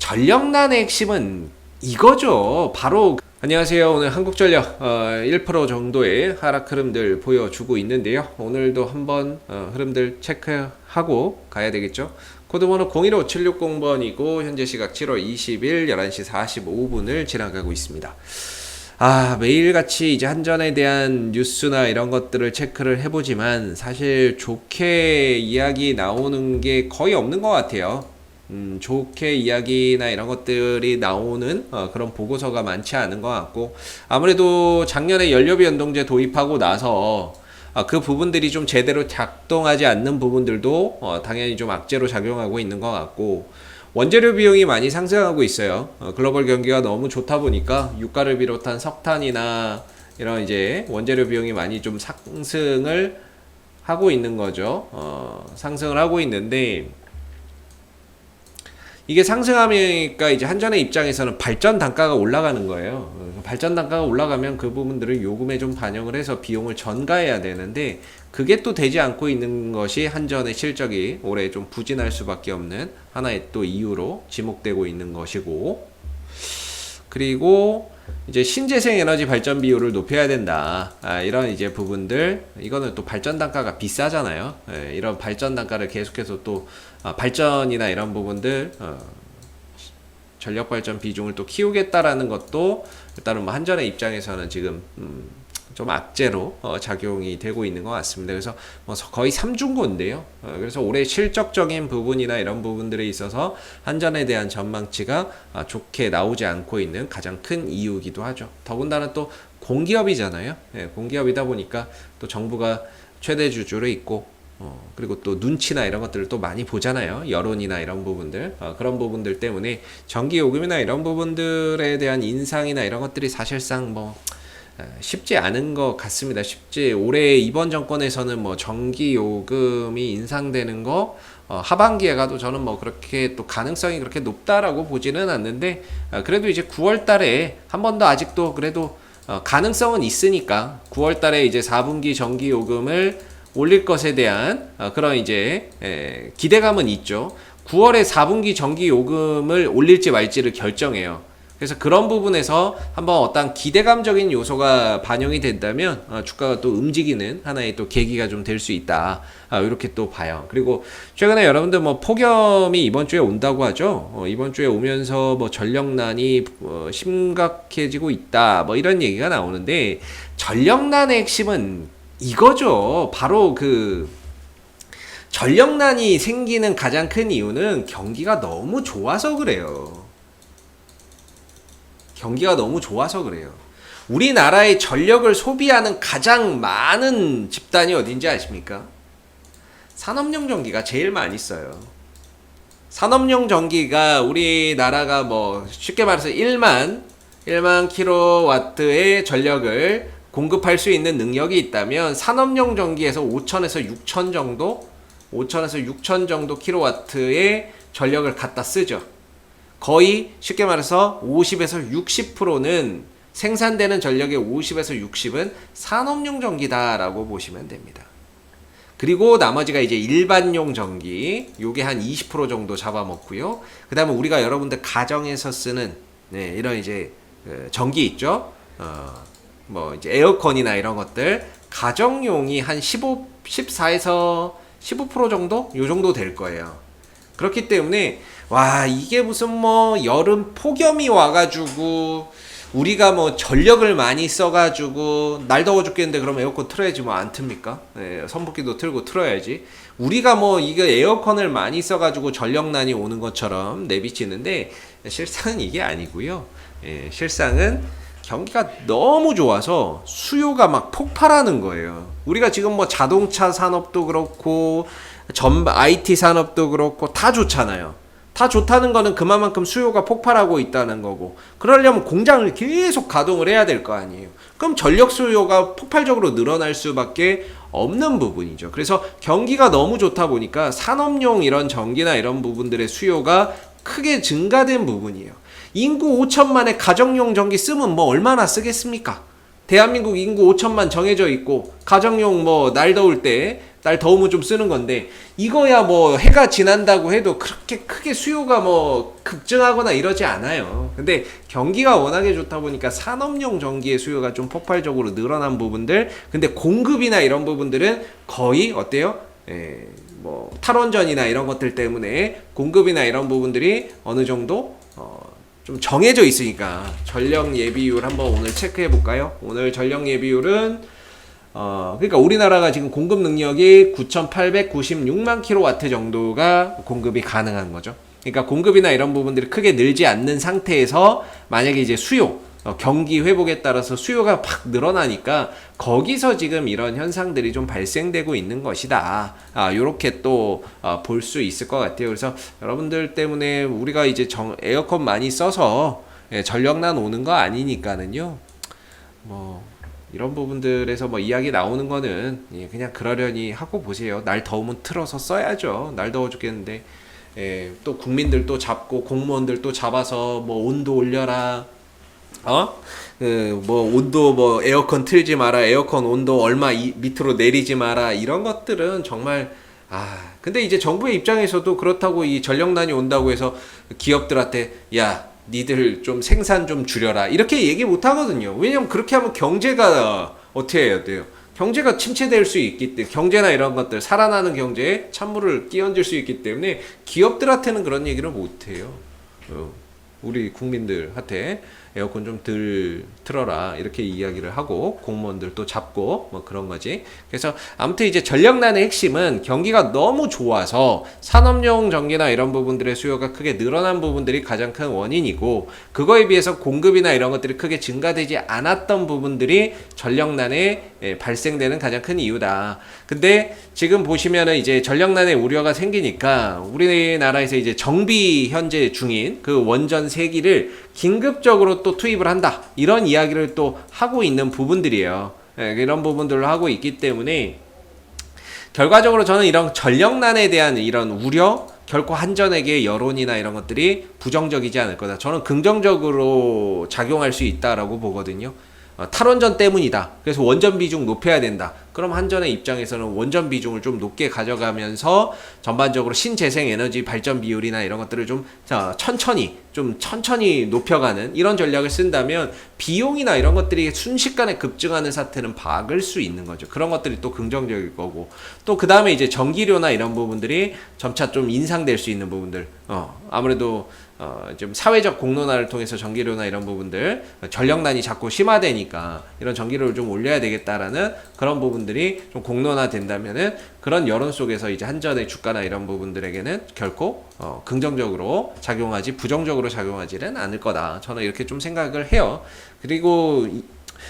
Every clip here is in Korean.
전력난의 핵심은 이거죠. 바로 안녕하세요. 오늘 한국전력 1% 정도의 하락 흐름들 보여주고 있는데요. 오늘도 한번 흐름들 체크하고 가야 되겠죠. 코드번호 015760번이고 현재 시각 7월 20일 11시 45분을 지나가고 있습니다. 매일같이 이제 한전에 대한 뉴스나 이런 것들을 체크를 해보지만 사실 좋게 이야기 나오는 게 거의 없는 것 같아요. 좋게 이야기나 이런 것들이 나오는 그런 보고서가 많지 않은 것 같고, 아무래도 작년에 연료비 연동제 도입하고 나서 그 부분들이 좀 제대로 작동하지 않는 부분들도 당연히 좀 악재로 작용하고 있는 것 같고, 원재료 비용이 많이 상승하고 있어요. 글로벌 경기가 너무 좋다 보니까 유가를 비롯한 석탄이나 이런 이제 원재료 비용이 많이 좀 상승을 하고 있는 거죠. 상승을 하고 있는데, 이게 상승하니까 이제 한전의 입장에서는 발전 단가가 올라가는 거예요. 발전 단가가 올라가면 그 부분들을 요금에 좀 반영을 해서 비용을 전가해야 되는데, 그게 또 되지 않고 있는 것이 한전의 실적이 올해 좀 부진할 수밖에 없는 하나의 또 이유로 지목되고 있는 것이고, 그리고 이제 신재생 에너지 발전 비율을 높여야 된다. 이런 이제 부분들, 이거는 또 발전 단가가 비싸잖아요. 이런 발전 단가를 계속해서 또 발전이나 이런 부분들, 전력 발전 비중을 또 키우겠다라는 것도 일단은 뭐 한전의 입장에서는 지금 좀 악재로 작용이 되고 있는 것 같습니다. 그래서 뭐 거의 삼중고인데요. 그래서 올해 실적적인 부분이나 이런 부분들에 있어서 한전에 대한 전망치가 좋게 나오지 않고 있는 가장 큰 이유이기도 하죠. 더군다나 또 공기업이잖아요. 공기업이다 보니까 또 정부가 최대 주주로 있고, 그리고 또 눈치나 이런 것들을 또 많이 보잖아요. 여론이나 이런 부분들, 그런 부분들 때문에 전기요금이나 이런 부분들에 대한 인상이나 이런 것들이 사실상 뭐 쉽지 않은 것 같습니다. 올해 이번 정권에서는 뭐 전기요금이 인상되는 거 하반기에 가도 저는 뭐 그렇게 또 가능성이 그렇게 높다라고 보지는 않는데, 그래도 이제 9월 달에 한 번 더 아직도 그래도 가능성은 있으니까 9월 달에 이제 4분기 전기요금을 올릴 것에 대한 그런 이제 기대감은 있죠. 9월에 4분기 전기요금을 올릴지 말지를 결정해요. 그래서 그런 부분에서 한번 어떤 기대감적인 요소가 반영이 된다면 주가가 또 움직이는 하나의 또 계기가 좀 될 수 있다. 이렇게 또 봐요. 그리고 최근에 여러분들 뭐 폭염이 이번 주에 온다고 하죠. 이번 주에 오면서 뭐 전력난이 심각해지고 있다. 뭐 이런 얘기가 나오는데, 전력난의 핵심은 이거죠. 바로 그 전력난이 생기는 가장 큰 이유는 경기가 너무 좋아서 그래요. 경기가 너무 좋아서 그래요. 우리나라의 전력을 소비하는 가장 많은 집단이 어딘지 아십니까? 산업용 전기가 제일 많이 써요. 산업용 전기가 우리나라가 뭐 쉽게 말해서 1만 킬로와트의 전력을 공급할 수 있는 능력이 있다면, 산업용 전기에서 5천에서 6천 정도 킬로와트의 전력을 갖다 쓰죠. 거의 쉽게 말해서 50에서 60%는 생산되는 전력의 50에서 60은 산업용 전기다라고 보시면 됩니다. 그리고 나머지가 이제 일반용 전기, 요게 한 20% 정도 잡아먹고요. 그 다음에 우리가 여러분들 가정에서 쓰는 이런 이제 전기 있죠. 뭐 이제 에어컨이나 이런 것들, 가정용이 한 14에서 15% 정도? 요 정도 될 거예요. 그렇기 때문에 이게 무슨 뭐 여름 폭염이 와가지고 우리가 뭐 전력을 많이 써가지고 날 더워 죽겠는데 그럼 에어컨 틀어야지 뭐 안 틉니까? 선풍기도 틀고 틀어야지. 우리가 뭐 이거 에어컨을 많이 써가지고 전력난이 오는 것처럼 내비치는데, 실상은 이게 아니고요. 실상은 경기가 너무 좋아서 수요가 막 폭발하는 거예요. 우리가 지금 뭐 자동차 산업도 그렇고 IT 산업도 그렇고 다 좋잖아요. 다 좋다는 거는 그만큼 수요가 폭발하고 있다는 거고, 그러려면 공장을 계속 가동을 해야 될 거 아니에요. 그럼 전력 수요가 폭발적으로 늘어날 수밖에 없는 부분이죠. 그래서 경기가 너무 좋다 보니까 산업용 이런 전기나 이런 부분들의 수요가 크게 증가된 부분이에요. 인구 5천만의 가정용 전기 쓰면 뭐 얼마나 쓰겠습니까? 대한민국 인구 5천만 정해져 있고, 가정용 뭐 날 더울 때 날 더우면 좀 쓰는 건데 이거야 뭐 해가 지난다고 해도 그렇게 크게 수요가 뭐 급증하거나 이러지 않아요. 근데 경기가 워낙에 좋다 보니까 산업용 전기의 수요가 좀 폭발적으로 늘어난 부분들, 근데 공급이나 이런 부분들은 거의 어때요? 뭐 탈원전이나 이런 것들 때문에 공급이나 이런 부분들이 어느 정도 좀 정해져 있으니까. 전력 예비율 한번 오늘 체크해 볼까요? 오늘 전력 예비율은 그러니까 우리나라가 지금 공급 능력이 9,896만 킬로와트 정도가 공급이 가능한 거죠. 그러니까 공급이나 이런 부분들이 크게 늘지 않는 상태에서 만약에 이제 수요, 경기 회복에 따라서 수요가 팍 늘어나니까 거기서 지금 이런 현상들이 좀 발생되고 있는 것이다. 요렇게 또 볼 수 있을 것 같아요. 그래서 여러분들 때문에 우리가 이제 에어컨 많이 써서 전력난 오는 거 아니니까는요. 뭐 이런 부분들에서 뭐 이야기 나오는 거는 그냥 그러려니 하고 보세요. 날 더우면 틀어서 써야죠. 날 더워 죽겠는데 또 국민들 또 잡고 공무원들 또 잡아서 뭐 온도 올려라. 뭐 온도 뭐 에어컨 틀지 마라, 에어컨 온도 얼마 밑으로 내리지 마라, 이런 것들은 정말 근데 이제 정부의 입장에서도 그렇다고 이 전력난이 온다고 해서 기업들한테 야 니들 좀 생산 좀 줄여라 이렇게 얘기 못 하거든요. 왜냐면 그렇게 하면 경제가 어떻게 해야 돼요? 경제가 침체될 수 있기 때문에, 경제나 이런 것들 살아나는 경제에 찬물을 끼얹을 수 있기 때문에 기업들한테는 그런 얘기를 못 해요. 우리 국민들한테 에어컨 좀 덜 틀어라 이렇게 이야기를 하고 공무원들 또 잡고 뭐 그런 거지. 그래서 아무튼 이제 전력난의 핵심은 경기가 너무 좋아서 산업용 전기나 이런 부분들의 수요가 크게 늘어난 부분들이 가장 큰 원인이고, 그거에 비해서 공급이나 이런 것들이 크게 증가되지 않았던 부분들이 전력난에 발생되는 가장 큰 이유다. 근데 지금 보시면은 이제 전력난의 우려가 생기니까 우리나라에서 이제 정비 현재 중인 그 원전 3기를 긴급적으로 또 투입을 한다, 이런 이야기를 또 하고 있는 부분들이에요. 이런 부분들을 하고 있기 때문에 결과적으로 저는 이런 전력난에 대한 이런 우려, 결코 한전에게 여론이나 이런 것들이 부정적이지 않을 거다. 저는 긍정적으로 작용할 수 있다라고 보거든요. 탈원전 때문이다, 그래서 원전 비중 높여야 된다. 그럼 한전의 입장에서는 원전 비중을 좀 높게 가져가면서 전반적으로 신재생 에너지 발전 비율이나 이런 것들을 좀 천천히 높여가는 이런 전략을 쓴다면 비용이나 이런 것들이 순식간에 급증하는 사태는 막을 수 있는 거죠. 그런 것들이 또 긍정적일 거고, 또 그 다음에 이제 전기료나 이런 부분들이 점차 좀 인상될 수 있는 부분들, 아무래도 좀 사회적 공론화를 통해서 전기료나 이런 부분들, 전력난이 자꾸 심화되니까 이런 전기료를 좀 올려야 되겠다라는 그런 부분들이 좀 공론화 된다면은 그런 여론 속에서 이제 한전의 주가나 이런 부분들에게는 결코 긍정적으로 작용하지 부정적으로 작용하지는 않을 거다. 저는 이렇게 좀 생각을 해요. 그리고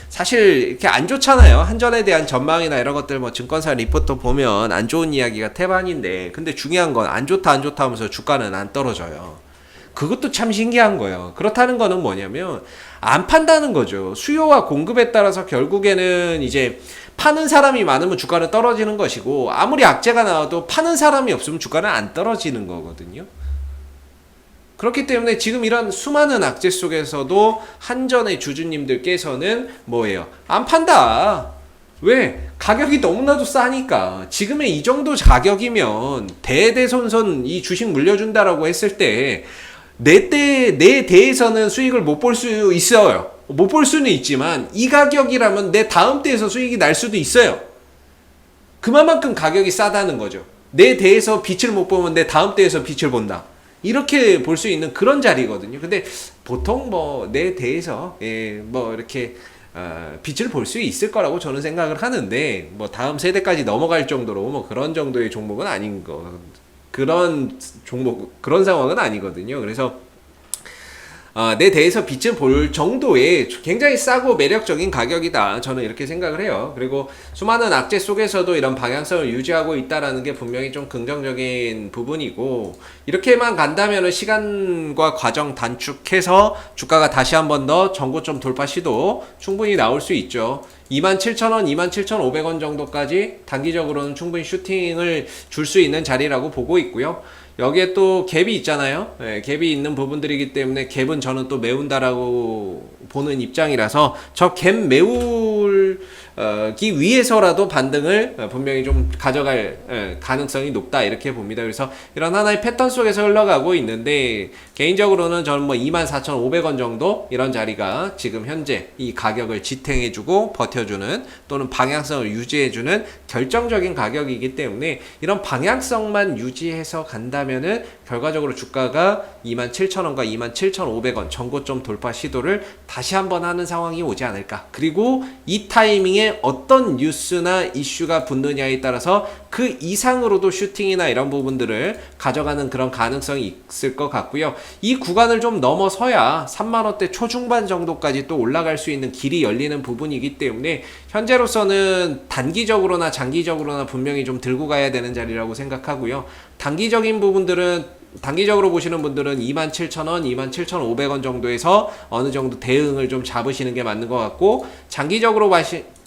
사실 이렇게 안 좋잖아요. 한전에 대한 전망이나 이런 것들 뭐 증권사 리포트 보면 안 좋은 이야기가 태반인데, 근데 중요한 건 안 좋다 하면서 주가는 안 떨어져요. 그것도 참 신기한 거예요. 그렇다는 거는 뭐냐면 안 판다는 거죠. 수요와 공급에 따라서 결국에는 이제 파는 사람이 많으면 주가는 떨어지는 것이고, 아무리 악재가 나와도 파는 사람이 없으면 주가는 안 떨어지는 거거든요. 그렇기 때문에 지금 이런 수많은 악재 속에서도 한전의 주주님들께서는 뭐예요? 안 판다. 왜? 가격이 너무나도 싸니까. 지금의 이 정도 가격이면 대대손손 이 주식 물려준다라고 했을 때 내 대에서는 수익을 못 볼 수 있어요. 못 볼 수는 있지만 이 가격이라면 내 다음 대에서 수익이 날 수도 있어요. 그만큼 가격이 싸다는 거죠. 내 대에서 빛을 못 보면 내 다음 대에서 빛을 본다, 이렇게 볼 수 있는 그런 자리거든요. 근데 보통 뭐 내 대에서 뭐 이렇게 빛을 볼 수 있을 거라고 저는 생각을 하는데, 뭐 다음 세대까지 넘어갈 정도로 뭐 그런 정도의 종목은 아닌 거, 그런 상황은 아니거든요. 그래서 내 대에서 빛을 볼 정도의 굉장히 싸고 매력적인 가격이다, 저는 이렇게 생각을 해요. 그리고 수많은 악재 속에서도 이런 방향성을 유지하고 있다라는 게 분명히 좀 긍정적인 부분이고, 이렇게만 간다면 시간과 과정 단축해서 주가가 다시 한 번 더 전고점 돌파 시도 충분히 나올 수 있죠. 27,000원, 27,500원 정도까지 단기적으로는 충분히 슈팅을 줄 수 있는 자리라고 보고 있고요. 여기에 또 갭이 있잖아요. 갭이 있는 부분들이기 때문에 갭은 저는 또 메운다라고 보는 입장이라서 저 갭 메울 기 위해서라도 반등을 분명히 좀 가져갈 가능성이 높다 이렇게 봅니다. 그래서 이런 하나의 패턴 속에서 흘러가고 있는데 개인적으로는 저는 뭐 24,500원 정도 이런 자리가 지금 현재 이 가격을 지탱해주고 버텨주는 또는 방향성을 유지해주는 결정적인 가격이기 때문에 이런 방향성만 유지해서 간다면은 결과적으로 주가가 27,000원과 27,500원 전고점 돌파 시도를 다시 한번 하는 상황이 오지 않을까. 그리고 이 타이밍에 어떤 뉴스나 이슈가 붙느냐에 따라서 그 이상으로도 슈팅이나 이런 부분들을 가져가는 그런 가능성이 있을 것 같고요. 이 구간을 좀 넘어서야 3만원대 초중반 정도까지 또 올라갈 수 있는 길이 열리는 부분이기 때문에 현재로서는 단기적으로나 장기적으로나 분명히 좀 들고 가야 되는 자리라고 생각하고요. 단기적인 부분들은 단기적으로 보시는 분들은 27,000원, 27,500원 정도에서 어느 정도 대응을 좀 잡으시는 게 맞는 것 같고, 장기적으로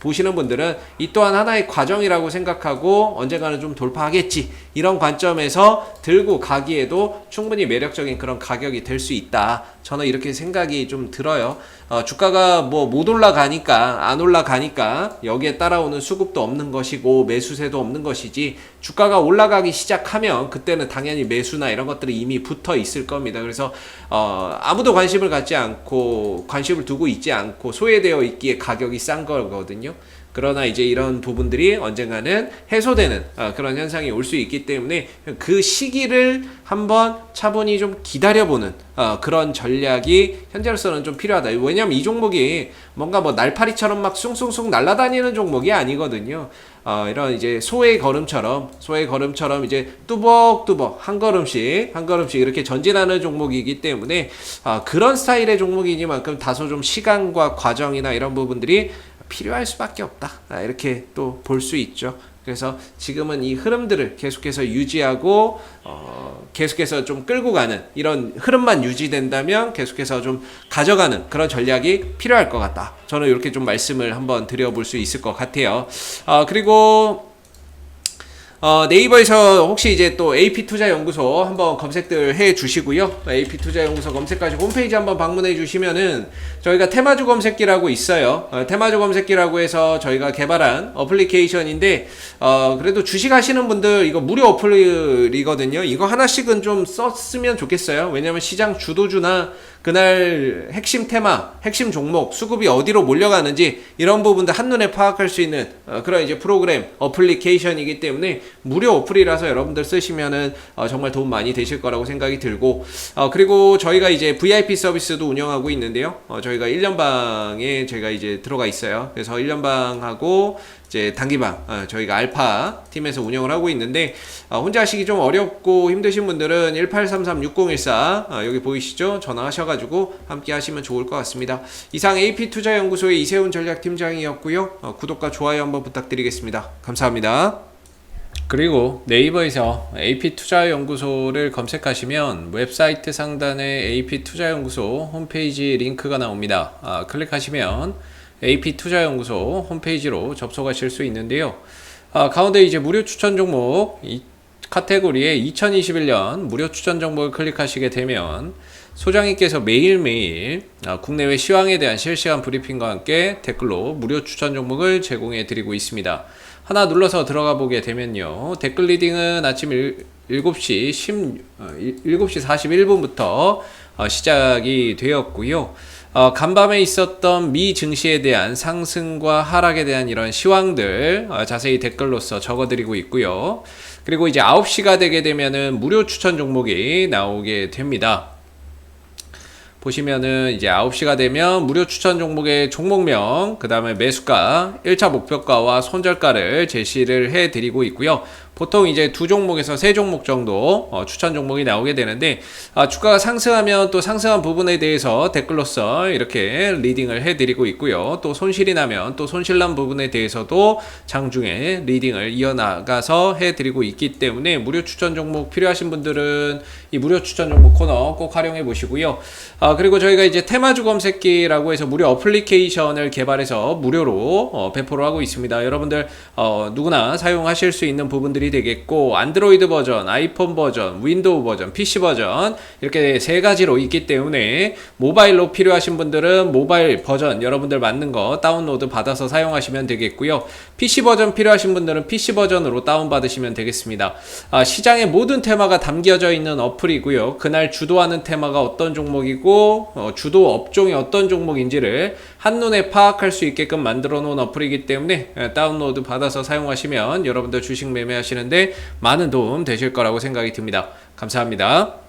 보시는 분들은 이 또한 하나의 과정이라고 생각하고 언젠가는 좀 돌파하겠지, 이런 관점에서 들고 가기에도 충분히 매력적인 그런 가격이 될 수 있다. 저는 이렇게 생각이 좀 들어요. 주가가 뭐 못 올라가니까, 안 올라가니까 여기에 따라오는 수급도 없는 것이고 매수세도 없는 것이지, 주가가 올라가기 시작하면 그때는 당연히 매수나 이런 것들이 이미 붙어 있을 겁니다. 그래서 아무도 관심을 갖지 않고 관심을 두고 있지 않고 소외되어 있기에 가격이 싼 거거든요. 그러나 이제 이런 부분들이 언젠가는 해소되는 그런 현상이 올 수 있기 때문에 그 시기를 한번 차분히 좀 기다려보는 그런 전략이 현재로서는 좀 필요하다. 왜냐면 이 종목이 뭔가 뭐 날파리처럼 막 숭숭숭 날아다니는 종목이 아니거든요. 이런 이제 소의 걸음처럼 이제 뚜벅뚜벅 한 걸음씩 이렇게 전진하는 종목이기 때문에 그런 스타일의 종목이니만큼 다소 좀 시간과 과정이나 이런 부분들이 필요할 수밖에 없다. 이렇게 또 볼 수 있죠. 그래서 지금은 이 흐름들을 계속해서 유지하고 계속해서 좀 끌고 가는 이런 흐름만 유지된다면 계속해서 좀 가져가는 그런 전략이 필요할 것 같다. 저는 이렇게 좀 말씀을 한번 드려볼 수 있을 것 같아요. 그리고 네이버에서 혹시 이제 또 AP투자연구소 한번 검색들 해 주시고요. AP투자연구소 검색하시고 홈페이지 한번 방문해 주시면은 저희가 테마주 검색기라고 있어요. 테마주 검색기라고 해서 저희가 개발한 어플리케이션인데, 그래도 주식 하시는 분들 이거 무료 어플이거든요. 이거 하나씩은 좀 썼으면 좋겠어요. 왜냐면 시장 주도주나 그날 핵심 테마, 핵심 종목, 수급이 어디로 몰려가는지 이런 부분들 한눈에 파악할 수 있는 그런 이제 프로그램, 어플리케이션이기 때문에 무료 어플이라서 여러분들 쓰시면은 정말 도움 많이 되실 거라고 생각이 들고, 그리고 저희가 이제 VIP 서비스도 운영하고 있는데요. 저희가 1년방에 저희가 이제 들어가 있어요. 그래서 1년방하고 이제 단기방 저희가 알파 팀에서 운영을 하고 있는데, 혼자 하시기 좀 어렵고 힘드신 분들은 1833-6014 여기 보이시죠? 전화하셔가지고 함께 하시면 좋을 것 같습니다. 이상 AP투자연구소의 이세훈 전략팀장이었고요. 구독과 좋아요 한번 부탁드리겠습니다. 감사합니다. 그리고 네이버에서 AP투자연구소를 검색하시면 웹사이트 상단에 AP투자연구소 홈페이지 링크가 나옵니다. 클릭하시면 AP투자연구소 홈페이지로 접속하실 수 있는데요. 가운데 이제 무료 추천 종목 이 카테고리에 2021년 무료 추천 종목을 클릭하시게 되면 소장님께서 매일매일 국내외 시황에 대한 실시간 브리핑과 함께 댓글로 무료 추천 종목을 제공해 드리고 있습니다. 하나 눌러서 들어가 보게 되면요, 댓글 리딩은 아침 7시 41분부터 시작이 되었고요. 간밤에 있었던 미 증시에 대한 상승과 하락에 대한 이런 시황들 자세히 댓글로서 적어드리고 있고요. 그리고 이제 9시가 되게 되면은 무료 추천 종목이 나오게 됩니다. 보시면은 이제 9시가 되면 무료 추천 종목의 종목명, 그 다음에 매수가, 1차 목표가와 손절가를 제시를 해 드리고 있고요. 보통 이제 2종목에서 3종목 정도 추천 종목이 나오게 되는데, 주가가 상승하면 또 상승한 부분에 대해서 댓글로서 이렇게 리딩을 해드리고 있고요. 또 손실이 나면 또 손실난 부분에 대해서도 장중에 리딩을 이어나가서 해드리고 있기 때문에 무료 추천 종목 필요하신 분들은 이 무료 추천 종목 코너 꼭 활용해 보시고요. 그리고 저희가 이제 테마주 검색기라고 해서 무료 어플리케이션을 개발해서 무료로 배포를 하고 있습니다. 여러분들 누구나 사용하실 수 있는 부분들이 버전이 되겠고, 안드로이드 버전, 아이폰 버전, 윈도우 버전, PC 버전 이렇게 세 가지로 있기 때문에 모바일로 필요하신 분들은 모바일 버전 여러분들 맞는 거 다운로드 받아서 사용하시면 되겠고요. PC 버전 필요하신 분들은 PC 버전으로 다운받으시면 되겠습니다. 시장의 모든 테마가 담겨져 있는 어플이고요. 그날 주도하는 테마가 어떤 종목이고 주도 업종이 어떤 종목인지를 한눈에 파악할 수 있게끔 만들어 놓은 어플이기 때문에 다운로드 받아서 사용하시면 여러분들 주식 매매하시는데 많은 도움 되실 거라고 생각이 듭니다. 감사합니다.